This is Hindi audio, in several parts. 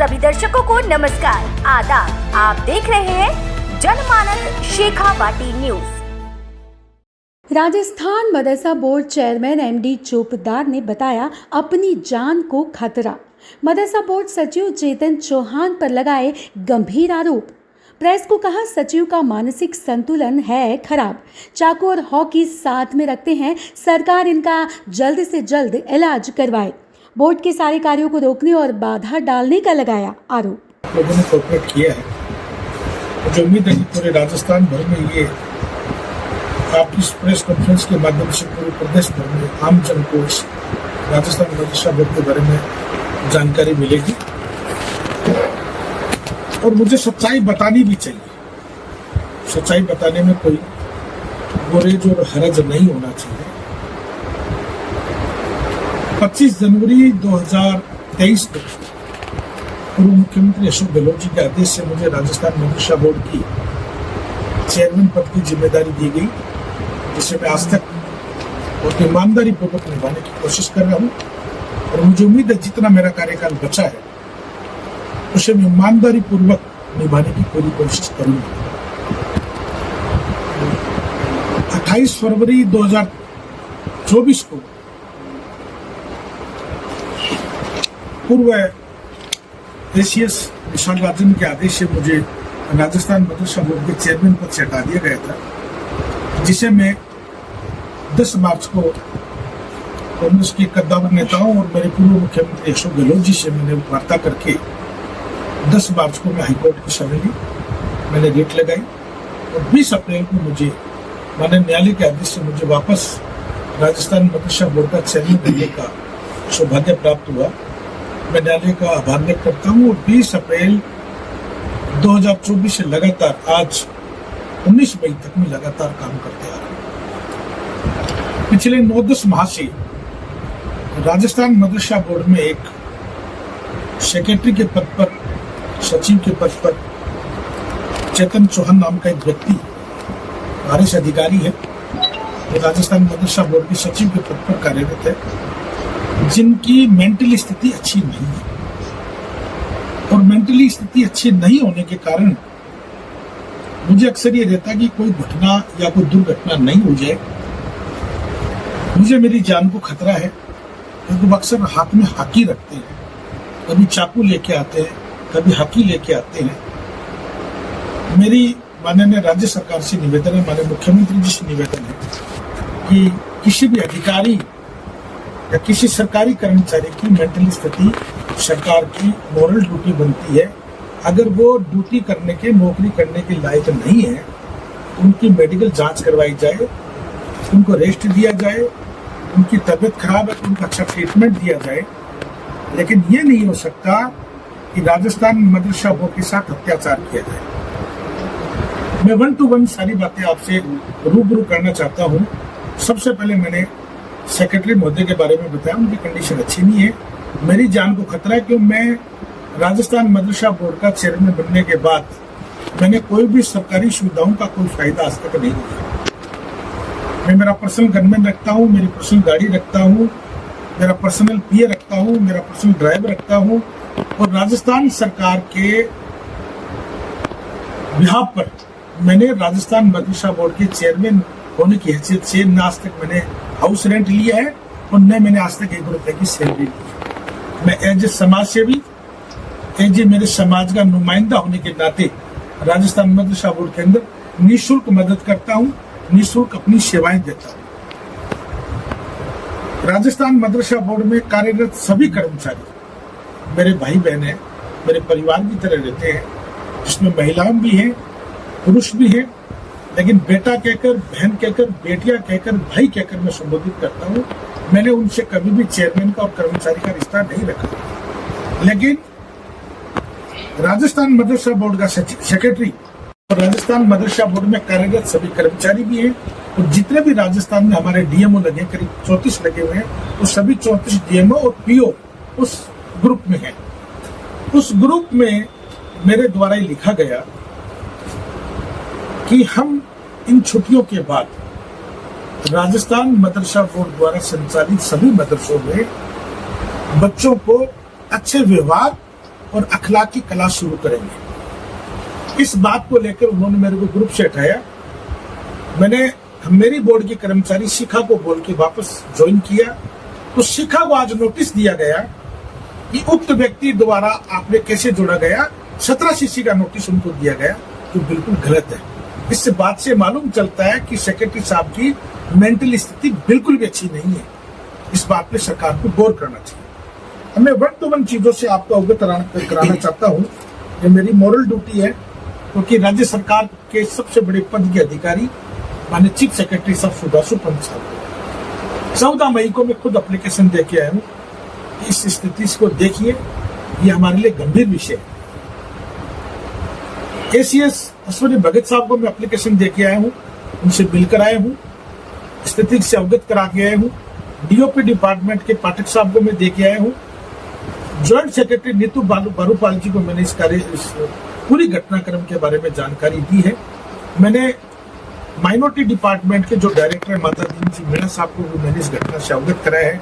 सभी दर्शकों को नमस्कार, आदाब। आप देख रहे हैं जनमानस शेखावाटी न्यूज। राजस्थान मदरसा बोर्ड चेयरमैन एमडी चोपदार ने बताया अपनी जान को खतरा। मदरसा बोर्ड सचिव चेतन चौहान पर लगाए गंभीर आरोप। प्रेस को कहा सचिव का मानसिक संतुलन है खराब। चाकू और हॉकी साथ में रखते हैं, सरकार इनका जल्द से जल्द इलाज करवाए। बोर्ड के सारे कार्यों को रोकने और बाधा डालने का लगाया आरोप। लोगों ने कोऑपरेट किया है। मुझे उम्मीद है कि पूरे राजस्थान भर में ये आपकी प्रेस कॉन्फ्रेंस के माध्यम से पूरे प्रदेश भर में आम जन को इस राजस्थान मदरसा बोर्ड के बारे में जानकारी मिलेगी और मुझे सच्चाई बतानी भी चाहिए। सच्चाई बताने में कोई गुरेज और हरज नहीं होना चाहिए। 25 जनवरी 2023 को पूर्व मुख्यमंत्री अशोक गहलोत जी के आदेश से मुझे राजस्थान मदरसा बोर्ड की चेयरमैन पद की जिम्मेदारी दी गई, जिसे मैं आज तक बहुत ईमानदारी पूर्वक निभाने की कोशिश कर रहा हूँ और मुझे उम्मीद है जितना मेरा कार्यकाल बचा है उसे मैं ईमानदारी पूर्वक निभाने की पूरी कोशिश करूंगा। 28 फरवरी 2024 को पूर्व एसीएस विशाल राजन के आदेश से मुझे राजस्थान मदरसा बोर्ड के चेयरमैन पद से हटा दिया गया था, जिसे मैं 10 मार्च को कांग्रेस के कद्दावर नेताओं और मेरे पूर्व मुख्यमंत्री अशोक गहलोत जी से मैंने वार्ता करके 10 मार्च को मैं हाईकोर्ट की समय ली, मैंने रिट लगाई और 20 अप्रैल को मुझे माननीय न्यायालय के आदेश से मुझे वापस राजस्थान मदरसा बोर्ड का चेयरमैन बनने का सौभाग्य प्राप्त हुआ। मैं न्यायालय का आभार व्यक्त करता हूँ और 20 अप्रैल 2024 से लगातार आज 19 मई तक मैं लगातार काम करते आ रहा हूँ। पिछले 9-10 माह से राजस्थान मदरसा बोर्ड में एक सेक्रेटरी के पद पर, सचिव के पद पर चेतन चौहान नाम का एक व्यक्ति आरएस अधिकारी है, तो राजस्थान मदरसा बोर्ड के सचिव के पद पर कार्यरत है, जिनकी मेंटली स्थिति अच्छी नहीं है और मेंटली स्थिति अच्छी नहीं होने के कारण मुझे अक्सर ये रहता है कि कोई घटना या कोई दुर्घटना नहीं हो जाए। मुझे मेरी जान को खतरा है क्योंकि वो अक्सर हाथ में हॉकी रखते हैं, कभी चाकू लेके आते हैं, कभी हॉकी लेके आते हैं। मेरी माननीय राज्य सरकार से निवेदन है, माननीय मुख्यमंत्री जी से निवेदन है कि किसी भी अधिकारी या किसी सरकारी कर्मचारी की मेंटल स्थिति सरकार की मॉरल ड्यूटी बनती है। अगर वो ड्यूटी करने के, नौकरी करने के लायक नहीं है, उनकी मेडिकल जांच करवाई जाए, उनको रेस्ट दिया जाए, उनकी तबीयत खराब है तो उनको अच्छा ट्रीटमेंट दिया जाए। लेकिन ये नहीं हो सकता कि राजस्थान मदरसा बोर्ड के साथ अत्याचार किया जाए। मैं 1 to 1 सारी बातें आपसे रूबरू करना चाहता हूँ। सबसे पहले मैंने सेक्रेटरी महोदय के बारे में बताया, उनकी कंडीशन अच्छी नहीं है, मेरी जान को खतरा है क्योंकि मैं राजस्थान मदरसा बोर्ड का चेयरमैन बनने के बाद मैंने कोई भी सरकारी सुविधाओं का कोई फायदा आज तक नहीं लिया। मैं मेरा पर्सनल गनमैन रखता हूँ, मेरी पर्सनल गाड़ी रखता हूँ, मेरा पर्सनल पीए रखता हूँ, मेरा पर्सनल ड्राइवर रखता हूँ और राजस्थान सरकार के बिहाफ पर मैंने राजस्थान मदरसा बोर्ड के चेयरमैन होने की हैसियत से न आज तक मैंने हाउस रेंट लिया है और न मैंने आज तक 1 रुपए की सैलरी ली है। मैं एज ए समाज सेवी, एज ए मेरे समाज का नुमाइंदा होने के नाते राजस्थान मदरसा बोर्ड के अंदर निःशुल्क मदद करता हूँ, निःशुल्क अपनी सेवाएं देता हूँ। राजस्थान मदरसा बोर्ड में कार्यरत सभी कर्मचारी मेरे भाई बहन हैं, मेरे परिवार की तरह रहते हैं, जिसमें महिलाएं भी हैं, पुरुष भी हैं, लेकिन बेटा कहकर, बहन कहकर, बेटियां कहकर, भाई कहकर मैं संबोधित करता हूँ। मैंने उनसे कभी भी चेयरमैन का और कर्मचारी का रिश्ता नहीं रखा। लेकिन राजस्थान मदरसा बोर्ड का सेक्रेटरी और राजस्थान मदरसा बोर्ड में कार्यरत सभी कर्मचारी भी हैं और जितने भी राजस्थान में हमारे डीएमओ लगे, करीब 34 लगे हुए हैं, वो सभी 34 डीएमओ और पीओ उस ग्रुप में हैं। उस ग्रुप में मेरे द्वारा ही लिखा गया कि हम इन छुट्टियों के बाद राजस्थान मदरसा बोर्ड द्वारा संचालित सभी मदरसों में बच्चों को अच्छे व्यवहार और अखलाकी क्लास शुरू करेंगे। इस बात को लेकर उन्होंने मेरे को ग्रुप से हटाया। मैंने मेरी बोर्ड के कर्मचारी शिखा को बोल के वापस ज्वाइन किया। तो शिखा को आज नोटिस दिया गया कि उक्त व्यक्ति द्वारा आपने कैसे जोड़ा गया, 17 सीसी का नोटिस उनको दिया गया, जो बिल्कुल गलत है। इस बात से मालूम चलता है कि सेक्रेटरी साहब की मेंटल स्थिति बिल्कुल भी अच्छी नहीं है। इस बात पे सरकार को गौर करना चाहिए। मैं 1 to 1 चीजों से आपको अवगत कराना चाहता हूँ। ये मेरी मॉरल ड्यूटी है, क्योंकि राज्य सरकार के सबसे बड़े पद के अधिकारी माननीय चीफ सेक्रेटरी साहब सुधांशु पंत साहब 14 मई को मैं खुद एप्लीकेशन दे के आया हूँ। इस स्थिति को देखिए, ये हमारे लिए गंभीर विषय है। ACS अश्विनी भगत साहब को मैं एप्लीकेशन दे के आया हूँ, उनसे मिलकर आया हूँ, स्थिति से अवगत करा के आया हूँ। DOP डिपार्टमेंट के पाठक साहब को मैं दे के आया हूँ। ज्वाइंट सेक्रेटरी नीतू बारूपाल जी को मैंने इस पूरी घटनाक्रम के बारे में जानकारी दी है। मैंने माइनॉरिटी डिपार्टमेंट के जो डायरेक्टर है माता दीन जी मीणा साहब को भी मैंने इस घटना से अवगत कराया है।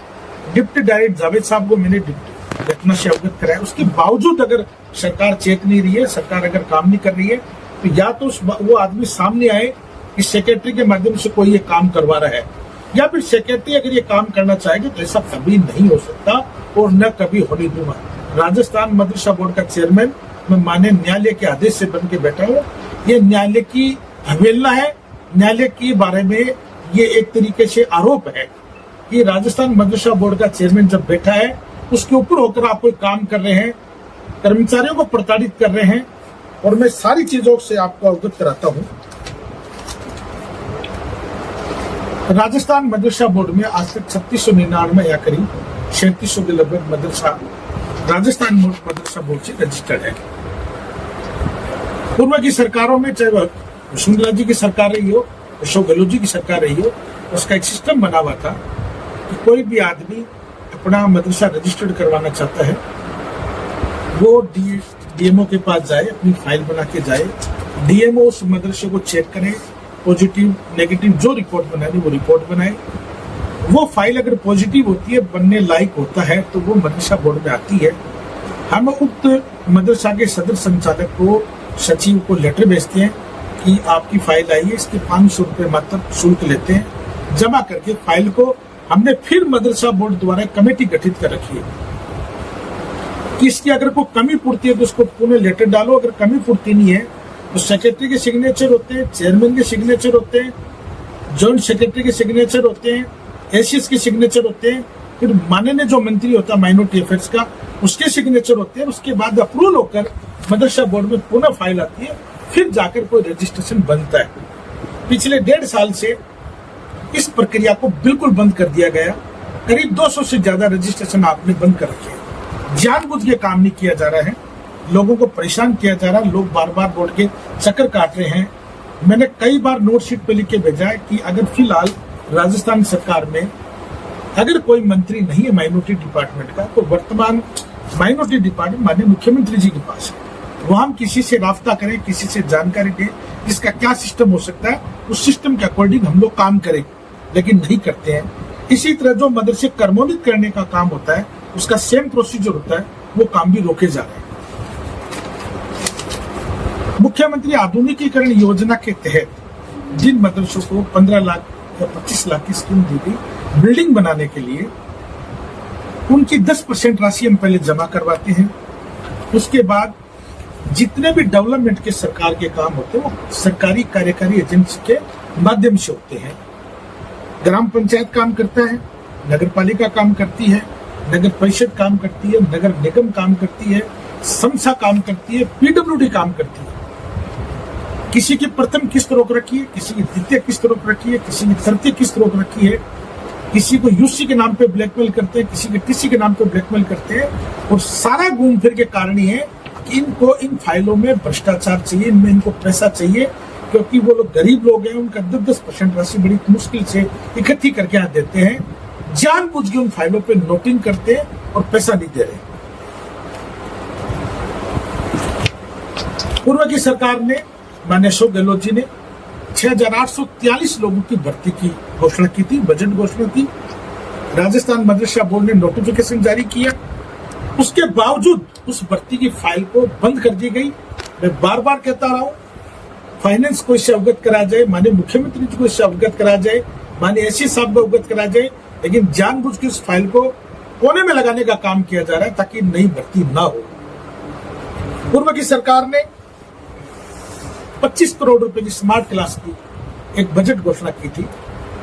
डिप्टी डायरेक्टर जावेद साहब को मैंने घटना से अवगत कराया। उसके बावजूद अगर सरकार चेत नहीं रही है, सरकार अगर काम नहीं कर रही है, तो या तो वो आदमी सामने आए कि सेक्रेटरी के माध्यम से कोई ये काम करवा रहा है, या फिर सेक्रेटरी अगर ये काम करना चाहेगी तो ऐसा कभी नहीं हो सकता और न कभी होने दूंगा। राजस्थान मदरसा बोर्ड का चेयरमैन मैं माननीय न्यायालय के आदेश से बन के बैठा हूँ। ये न्यायालय की अवहेलना है। न्यायालय के बारे में ये एक तरीके से आरोप है कि राजस्थान मदरसा बोर्ड का चेयरमैन जब बैठा है, उसके ऊपर होकर आप कोई काम कर रहे हैं, कर्मचारियों को प्रताड़ित कर रहे हैं। और मैं सारी चीजों से आपको अवगत कराता हूं। राजस्थान मदरसा बोर्ड में आज तक 3699 या करीब 3700 के लगभग मदरसा राजस्थान मदरसा बोर्ड से रजिस्टर्ड है। पूर्व की सरकारों में, चाहे वह वसुंधरा जी की सरकार रही हो, अशोक गहलोत जी की सरकार रही हो, उसका एक सिस्टम बना हुआ था कि कोई भी आदमी अपना मदरसा रजिस्टर्ड करवाना चाहता है, वो DMO के पास जाए, अपनी फाइल बना के जाए, DMO उस मदरसे को चेक करे, पॉजिटिव नेगेटिव जो रिपोर्ट बनानी वो रिपोर्ट बनाए। वो फाइल अगर पॉजिटिव होती है, बनने लायक होता है, तो वो मदरसा बोर्ड में आती है। हम उक्त मदरसा के सदर संचालक को, सचिव को लेटर भेजते हैं कि आपकी फाइल आई है, इसके 500 रुपए मात्र शुल्क लेते हैं। जमा करके फाइल को हमने फिर मदरसा बोर्ड द्वारा कमेटी गठित कर रखी है कि इसकी अगर कोई कमी पूर्ति है तो उसको पुनः लेटर डालो। अगर कमी पूर्ति नहीं है तो सेक्रेटरी के सिग्नेचर होते हैं, चेयरमैन के सिग्नेचर होते हैं, जॉइंट सेक्रेटरी के सिग्नेचर होते हैं, ACS के सिग्नेचर होते हैं, फिर माननीय जो मंत्री होता है माइनॉरिटी अफेयर्स का, उसके सिग्नेचर होते हैं। उसके बाद अप्रूवल होकर मदरसा बोर्ड में पुनः फाइल आती है, फिर जाकर कोई रजिस्ट्रेशन बनता है। पिछले 1.5 साल से इस प्रक्रिया को बिल्कुल बंद कर दिया गया। करीब 200 से ज्यादा रजिस्ट्रेशन आपने बंद कर रखे हैं। जानबूझ के काम नहीं किया जा रहा है, लोगों को परेशान किया जा रहा है, लोग बार बार बोर्ड के चक्कर काट रहे हैं। मैंने कई बार नोट शीट पे लिख के भेजा है कि अगर फिलहाल राजस्थान सरकार में अगर कोई मंत्री नहीं है माइनॉरिटी डिपार्टमेंट का, तो वर्तमान माइनॉरिटी डिपार्टमेंट माननीय मुख्यमंत्री जी के पास है। वो हम किसी से राब्ता करें, किसी से जानकारी दें, इसका क्या सिस्टम हो सकता है, उस सिस्टम के अकॉर्डिंग हम लोग काम करें, लेकिन नहीं करते हैं। इसी तरह जो मदरसे कर्मोन्वित करने का काम होता है, उसका सेम प्रोसीजर होता है, वो काम भी रोके जा रहे हैं। मुख्यमंत्री आधुनिकीकरण योजना के तहत जिन मदरसों को 15 लाख या 25 लाख की स्कीम दी गई बिल्डिंग बनाने के लिए, उनकी 10% राशि हम पहले जमा करवाते हैं। उसके बाद जितने भी डेवलपमेंट के सरकार के काम होते हैं, वो सरकारी कार्यकारी एजेंसी के माध्यम से होते हैं। ग्राम पंचायत काम करता है, नगर पालिका काम करती है, नगर परिषद काम करती है, नगर निगम काम करती है, समसा काम करती है, PWD काम करती है। किसी की प्रथम किस्त रोक रखी है, किसी की द्वितीय किस्त रोक रखी है, किसी की तृतीय किस्त रोक रखी है, किसी को UC के नाम पे ब्लैकमेल करते हैं, किसी के TC के नाम पे ब्लैकमेल करते हैं। और सारा घूम फिर के कारण ही है कि इनको इन फाइलों में भ्रष्टाचार चाहिए, इनमें इनको पैसा चाहिए, क्योंकि वो लोग गरीब लोग हैं। उनका 10% राशि बड़ी मुश्किल से इकट्ठी करके यहाँ देते हैं, जानबूझ के उन फाइलों पे नोटिंग करते हैं और पैसा नहीं दे रहे। पूर्व की सरकार ने, माननीय अशोक गहलोत जी ने 6843 लोगों की भर्ती की घोषणा की थी, बजट घोषणा की। राजस्थान मदरसा बोर्ड ने नोटिफिकेशन जारी किया। उसके बावजूद उस भर्ती की फाइल को बंद कर दी गई। मैं बार बार कहता रहा हूं, फाइनेंस को इससे अवगत करा जाए, माननीय मुख्यमंत्री जी को इससे अवगत करा जाए, माननीय एससी साहब को अवगत करा जाए, लेकिन जानबूझ के उस फाइल को कोने में लगाने का काम किया जा रहा है ताकि नई भर्ती ना हो। पूर्व की सरकार ने 25 करोड़ रुपए की स्मार्ट क्लास की एक बजट घोषणा की थी,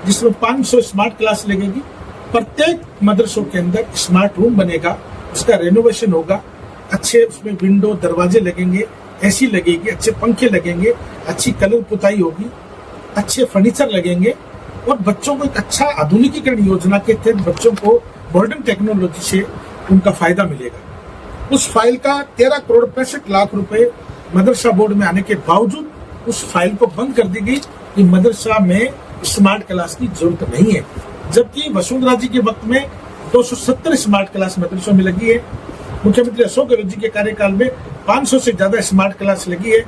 जिसमें 500 स्मार्ट क्लास लगेगी। प्रत्येक मदरसों के अंदर स्मार्ट रूम बनेगा, उसका रेनोवेशन होगा, अच्छे उसमें विंडो दरवाजे लगेंगे, एसी लगेगी, अच्छे पंखे लगेंगे, अच्छी कलर पुताई होगी, अच्छे फर्नीचर लगेंगे और बच्चों को एक अच्छा आधुनिकीकरण योजना के तहत बच्चों को मॉडर्न टेक्नोलॉजी से उनका फायदा मिलेगा। उस फाइल का 13 करोड़ 65 लाख रुपए मदरसा बोर्ड में आने के बावजूद उस फाइल को बंद कर दी गई कि मदरसा में स्मार्ट क्लास की जरूरत नहीं है, जबकि वसुंधरा जी के वक्त में 270 स्मार्ट क्लास मदरसों में लगी है। मुख्यमंत्री अशोक गहलोत जी के कार्यकाल में 500 से ज्यादा स्मार्ट क्लास लगी है।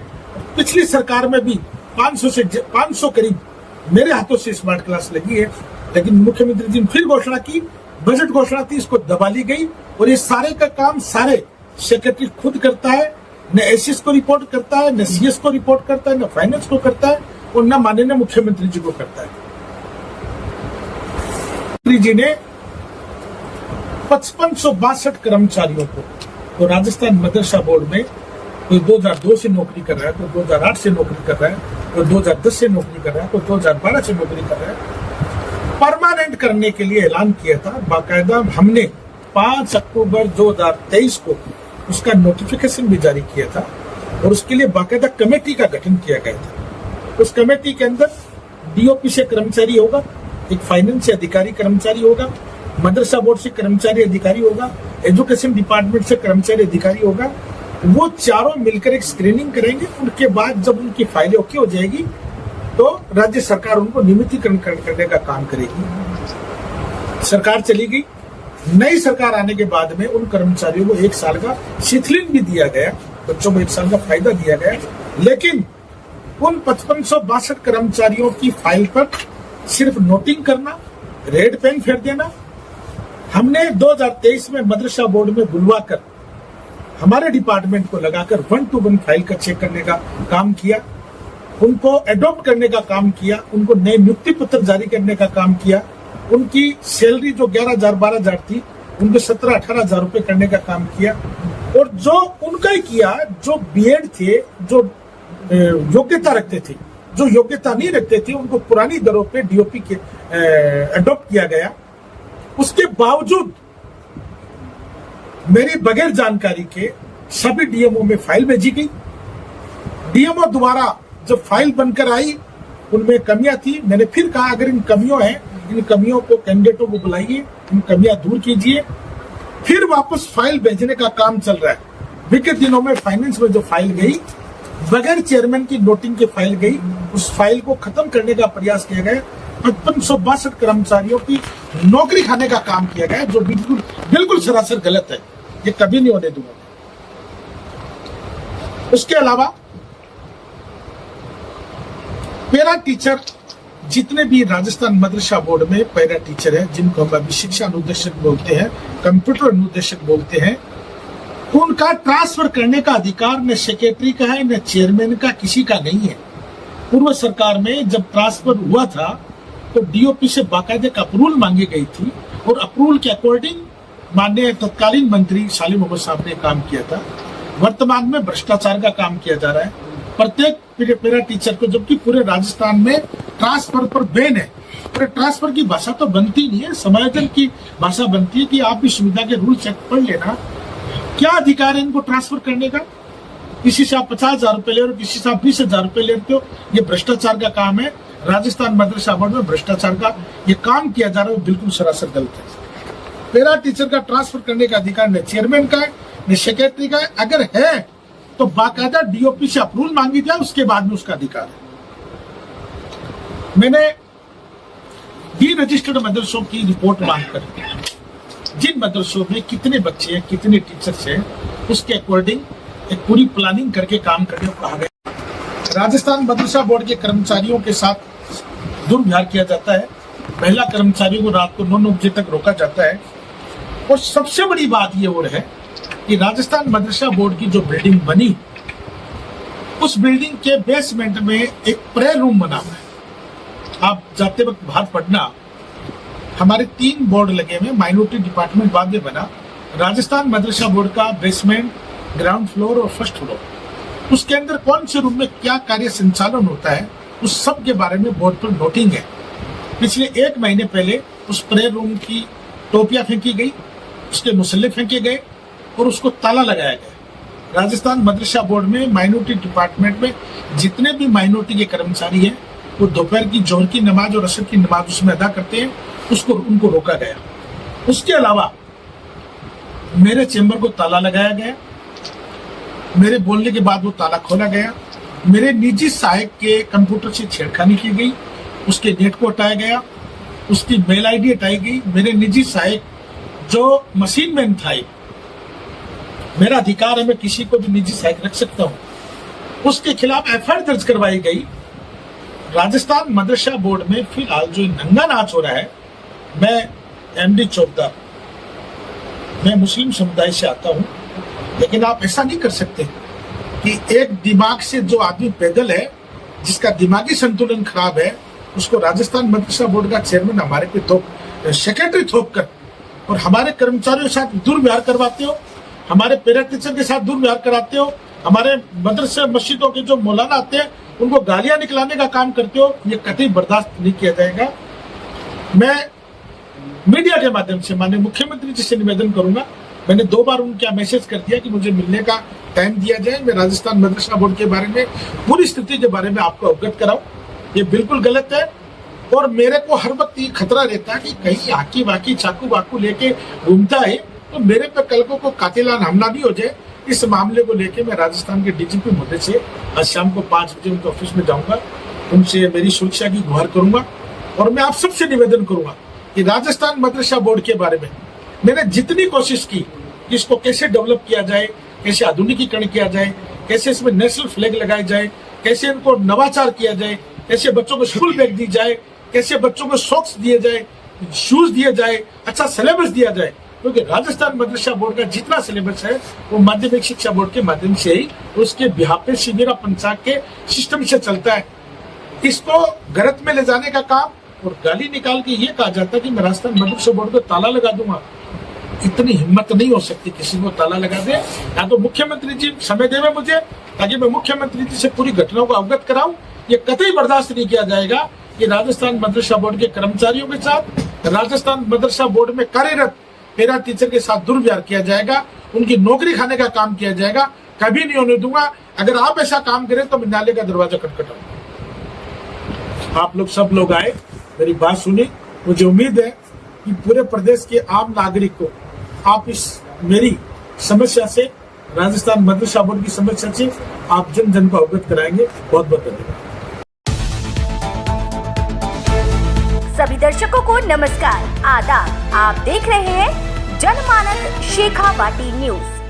पिछली सरकार में भी 500 करीब मेरे हाथों से स्मार्ट क्लास लगी है, लेकिन मुख्यमंत्री जी ने फिर घोषणा की, बजट घोषणा थी, इसको दबा ली गई और ये सारे का काम सारे सेक्रेटरी खुद करता है, न एसएस को रिपोर्ट करता है, न सीएस को रिपोर्ट करता है, न फाइनेंस को करता है और न माननीय मुख्यमंत्री जी को करता है। जी ने 5562 कर्मचारियों को तो राजस्थान मदरसा बोर्ड में कोई 2002 से नौकरी कर रहा है, कोई 2008 से नौकरी कर रहा है, कोई 2010 से नौकरी कर रहा है, कोई 2012 से नौकरी कर रहा है, परमानेंट करने के लिए ऐलान किया था। बाकायदा हमने 5 अक्टूबर 2023 को उसका नोटिफिकेशन भी जारी किया था और उसके लिए बाकायदा कमेटी का गठन किया गया था। उस कमेटी के अंदर डीओपी से कर्मचारी होगा, एक फाइनेंस से अधिकारी कर्मचारी होगा, मदरसा बोर्ड से कर्मचारी अधिकारी होगा, एजुकेशन डिपार्टमेंट से कर्मचारी अधिकारी होगा। वो चारों मिलकर एक स्क्रीनिंग करेंगे। उनके बाद जब उनकी फाइलें ओके हो जाएगी तो राज्य सरकार उनको नियमितीकरण करने का काम करेगी। सरकार चली गई, नई सरकार आने के बाद में उन कर्मचारियों को 1 साल का शिथिलिंग भी दिया गया, बच्चों को 1 साल का फायदा दिया गया, लेकिन उन 5562 कर्मचारियों की फाइल पर सिर्फ नोटिंग करना, रेड पेन फेर देना। हमने 2023 में मदरसा बोर्ड में बुलवाकर हमारे डिपार्टमेंट को लगाकर 1 to 1 फाइल का चेक करने का काम किया, उनको एडॉप्ट करने का काम किया, उनको नए नियुक्ति पत्र जारी करने का काम किया, उनकी सैलरी जो 11,000 12,000 थी उनको 17-18 हजार रुपए करने का काम किया और जो उनका ही किया, जो बीएड थे, जो योग्यता रखते थे, जो योग्यता नहीं रखते थे उनको पुरानी दरों पे डीओपी के एडॉप्ट किया गया। उसके बावजूद मेरी बगैर जानकारी के सभी डीएमओ में फाइल भेजी गई। डीएमओ द्वारा जब फाइल बनकर आई उनमें कमियां थी। मैंने फिर कहा अगर इन कमियों हैं, इन कमियों को कैंडिडेटों को बुलाइए, इन कमियां दूर कीजिए। फिर वापस फाइल भेजने का काम चल रहा है। विगत दिनों में फाइनेंस में जो फाइल गई, बगैर चेयरमैन की नोटिंग की फाइल गई, उस फाइल को खत्म करने का प्रयास किया गया। 5562 कर्मचारियों की नौकरी खाने का काम किया गया, जो बिल्कुल सरासर गलत है। ये कभी नहीं होने दूंगा। उसके अलावा पैरा टीचर, जितने भी राजस्थान मदरसा बोर्ड में पैरा टीचर है, जिनको हम अभी शिक्षा अनुदेशक बोलते हैं, कंप्यूटर अनुदेशक बोलते हैं, उनका ट्रांसफर करने का अधिकार न सेक्रेटरी का है न चेयरमैन का, किसी का नहीं है। पूर्व सरकार में जब ट्रांसफर हुआ था तो डीओपी से बाकायदे अप्रूवल मांगी गई थी और अप्रूवल के अकॉर्डिंग माननीय तत्कालीन मंत्री सालिम मोहम्मद साहब ने काम किया था। वर्तमान में भ्रष्टाचार का काम किया जा रहा है। प्रत्येक पैरा टीचर को, जबकि पूरे राजस्थान में ट्रांसफर पर बैन है। पर ट्रांसफर की भाषा तो बनती नहीं है, समायोजन की भाषा बनती है कि आप भी सुविधा के रूल चेक पढ़ लेना। क्या अधिकार है इनको ट्रांसफर करने का? किसी से आप 50,000 रुपए ले रहे हो, किसी से आप 20,000 रुपए लेते हो। ये भ्रष्टाचार का काम है। राजस्थान मदरसा बोर्ड में भ्रष्टाचार का ये काम किया जा रहा है, बिल्कुल सरासर गलत है। पैरा टीचर का ट्रांसफर करने का अधिकार न चेयरमैन का है न सेक्रेटरी का है। अगर है तो बाकायदा डीओपी से अप्रूवल मांगी जाए, उसके बाद में उसका अधिकार है। मैंने डी रजिस्टर्ड मदरसों की रिपोर्ट मांगकर जिन मदरसों में कितने बच्चे हैं, कितने टीचर्स हैं, उसके अकॉर्डिंग एक पूरी प्लानिंग करके काम करने को कहा गया। राजस्थान मदरसा बोर्ड के कर्मचारियों के साथ दुर्व्यवहार किया जाता है। महिला कर्मचारियों को रात को 9 बजे तक रोका जाता है। और सबसे बड़ी बात ये और है कि राजस्थान मदरसा बोर्ड की जो बिल्डिंग बनी, उस बिल्डिंग के बेसमेंट में एक प्रेयर रूम बना हुआ है। आप जाते वक्त बाहर पढ़ना, हमारे 3 बोर्ड लगे हुए, माइनॉरिटी डिपार्टमेंट बाद में बना, राजस्थान मदरसा बोर्ड का बेसमेंट, ग्राउंड फ्लोर और फर्स्ट फ्लोर। उसके अंदर कौन से रूम में क्या कार्य संचालन होता है, उस सब के बारे में बोर्ड पर नोटिंग है। पिछले 1 महीने पहले उस प्रेयर रूम की टोपियां फेंकी गई, उसके मुसल्ले फेंके गए और उसको ताला लगाया गया। राजस्थान मदरसा बोर्ड में माइनॉरिटी डिपार्टमेंट में जितने भी माइनॉरिटी के कर्मचारी हैं, वो दोपहर की जोहर की नमाज और असर की नमाज उसमें अदा करते हैं, उनको रोका गया। उसके अलावा मेरे चेंबर को ताला लगाया गया, मेरे बोलने के बाद वो ताला खोला गया, मेरे निजी सहायक के कंप्यूटर से छेड़खानी की गई, उसके नेट को हटाया गया, उसकी मेल आईडी हटाई गई। मेरे निजी सहायक जो मशीन मैन था, मेरा अधिकार है, मैं किसी को भी निजी सहायक रख सकता हूं, उसके खिलाफ एफआईआर दर्ज करवाई गई। राजस्थान मदरसा बोर्ड में फिलहाल जो नंगा नाच हो रहा है, मैं एमडी चौबदार, मैं मुस्लिम समुदाय से आता हूं, लेकिन आप ऐसा नहीं कर सकते कि एक दिमाग से जो आदमी पैदल है, जिसका दिमागी संतुलन खराब है, उसको राजस्थान मदरसा बोर्ड का चेयरमैन हमारे पे सेक्रेटरी थोप कर और हमारे कर्मचारियों के साथ दुर्व्यवहार करवाते हो, हमारे पेरेंट टीचर के साथ दुर्व्यवहार कराते हो, हमारे मदरसा मस्जिदों के जो मौलाना आते हैं उनको गालियां निकलाने का काम करते हो। ये कतई बर्दाश्त नहीं किया जाएगा। मैं मीडिया के माध्यम से माननीय मुख्यमंत्री जी से निवेदन करूंगा, मैंने 2 बार उनका मैसेज कर दिया कि मुझे मिलने का टाइम दिया जाए, मैं राजस्थान मदरसा बोर्ड के बारे में पूरी स्थिति के बारे में आपको अवगत कराऊं। ये बिल्कुल गलत है और मेरे को हर वक्त ये खतरा रहता है कि कहीं आकी वाकी चाकू वाकू लेके घूमता है तो मेरे पे कल को कातिलाना हमला नहीं हो जाए। इस मामले को लेके मैं राजस्थान के डीजीपी महोदय से आज शाम को 5 बजे उनके ऑफिस में जाऊंगा, उनसे मेरी सुरक्षा की गुहार करूंगा और मैं आप सबसे निवेदन करूंगा कि राजस्थान मदरसा बोर्ड के बारे में मैंने जितनी कोशिश की कि इसको कैसे डेवलप किया जाए, कैसे आधुनिकीकरण किया जाए, कैसे इसमें नेशनल फ्लैग लगाए जाए, कैसे इनको नवाचार किया जाए, कैसे बच्चों को स्कूल बैग दी जाए, कैसे बच्चों को सॉक्स दिए जाए, शूज दिए जाए, अच्छा सिलेबस दिया जाए, क्योंकि राजस्थान मदरसा बोर्ड का जितना सिलेबस है वो माध्यमिक शिक्षा बोर्ड के माध्यम से ही उसके बिहार पे शिविरा पंचायत के सिस्टम से चलता है। इसको गलत में ले जाने का काम और गाली निकाल के ये कहा जाता है कि मैं राजस्थान मदरसा बोर्ड को ताला लगा दूंगा। इतनी हिम्मत नहीं हो सकती किसी को ताला लगा दे। या तो मुख्यमंत्री जी समय देवे मुझे ताकि मैं मुख्यमंत्री जी से पूरी घटनाओं को अवगत कराऊं। ये कतई बर्दाश्त नहीं किया जाएगा कि राजस्थान मदरसा बोर्ड के कर्मचारियों के साथ, राजस्थान मदरसा बोर्ड में कार्यरत पेरा टीचर के साथ दुर्व्यवहार किया जाएगा, उनकी नौकरी खाने का काम किया जाएगा। कभी नहीं होने दूंगा। अगर आप ऐसा काम करें तो मैं नाले का दरवाजा खटखटाऊंगा। आप लोग सब लोग आए, मेरी बात सुनी। मुझे उम्मीद है कि पूरे प्रदेश के आम नागरिक को आप इस मेरी समस्या से, राजस्थान मदरसा बोर्ड की समस्या से आप जन जन को अवगत कराएंगे। बहुत बहुत धन्यवाद। सभी दर्शकों को नमस्कार, आदाब। आप देख रहे हैं जनमानस शेखावाटी न्यूज।